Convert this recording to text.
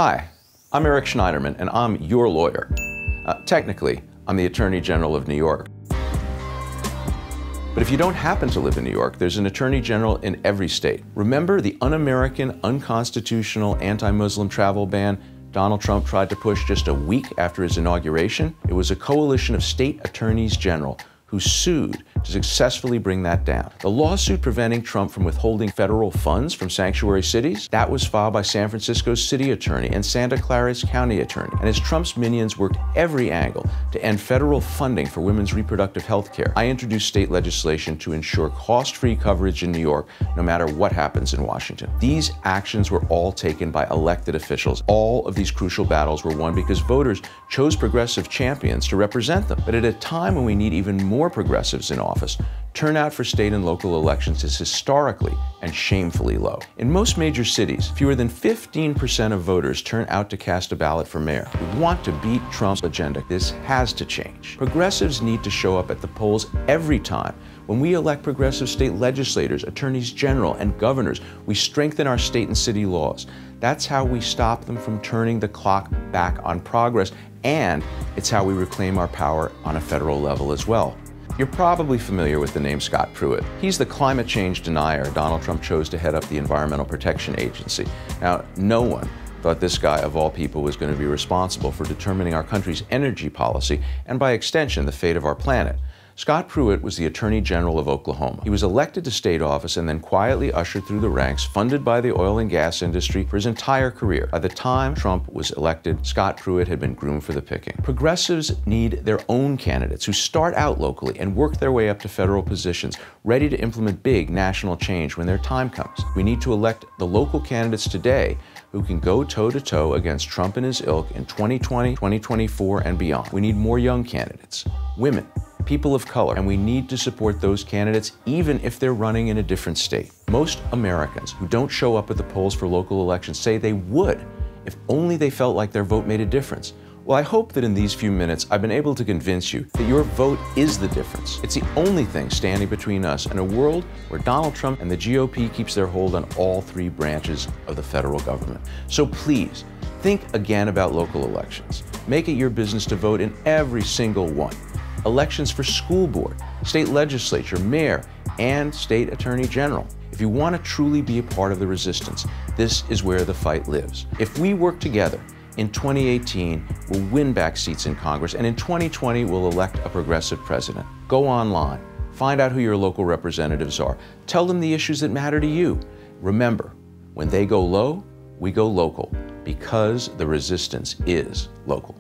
Hi, I'm Eric Schneiderman, and I'm your lawyer. Technically, I'm the Attorney General of New York. But if you don't happen to live in New York, there's an Attorney General in every state. Remember the un-American, unconstitutional, anti-Muslim travel ban Donald Trump tried to push just a week after his inauguration? It was a coalition of state attorneys general who sued to successfully bring that down. The lawsuit preventing Trump from withholding federal funds from sanctuary cities, that was filed by San Francisco's city attorney and Santa Clara's county attorney. And as Trump's minions worked every angle to end federal funding for women's reproductive health care, I introduced state legislation to ensure cost-free coverage in New York, no matter what happens in Washington. These actions were all taken by elected officials. All of these crucial battles were won because voters chose progressive champions to represent them. But at a time when we need even more progressives in office, turnout for state and local elections is historically and shamefully low. In most major cities, fewer than 15% of voters turn out to cast a ballot for mayor. We want to beat Trump's agenda. This has to change. Progressives need to show up at the polls every time. When we elect progressive state legislators, attorneys general, and governors, we strengthen our state and city laws. That's how we stop them from turning the clock back on progress, and it's how we reclaim our power on a federal level as well. You're probably familiar with the name Scott Pruitt. He's the climate change denier Donald Trump chose to head up the Environmental Protection Agency. Now, no one thought this guy, of all people, was going to be responsible for determining our country's energy policy and, by extension, the fate of our planet. Scott Pruitt was the Attorney General of Oklahoma. He was elected to state office and then quietly ushered through the ranks, funded by the oil and gas industry for his entire career. By the time Trump was elected, Scott Pruitt had been groomed for the picking. Progressives need their own candidates who start out locally and work their way up to federal positions, ready to implement big national change when their time comes. We need to elect the local candidates today who can go toe-to-toe against Trump and his ilk in 2020, 2024, and beyond. We need more young candidates, women, people of color, and we need to support those candidates even if they're running in a different state. Most Americans who don't show up at the polls for local elections say they would if only they felt like their vote made a difference. Well, I hope that in these few minutes I've been able to convince you that your vote is the difference. It's the only thing standing between us and a world where Donald Trump and the GOP keeps their hold on all three branches of the federal government. So please, think again about local elections. Make it your business to vote in every single one. Elections for school board, state legislature, mayor, and state attorney general. If you want to truly be a part of the resistance, this is where the fight lives. If we work together, in 2018, we'll win back seats in Congress, and in 2020, we'll elect a progressive president. Go online, find out who your local representatives are, tell them the issues that matter to you. Remember, when they go low, we go local, because the resistance is local.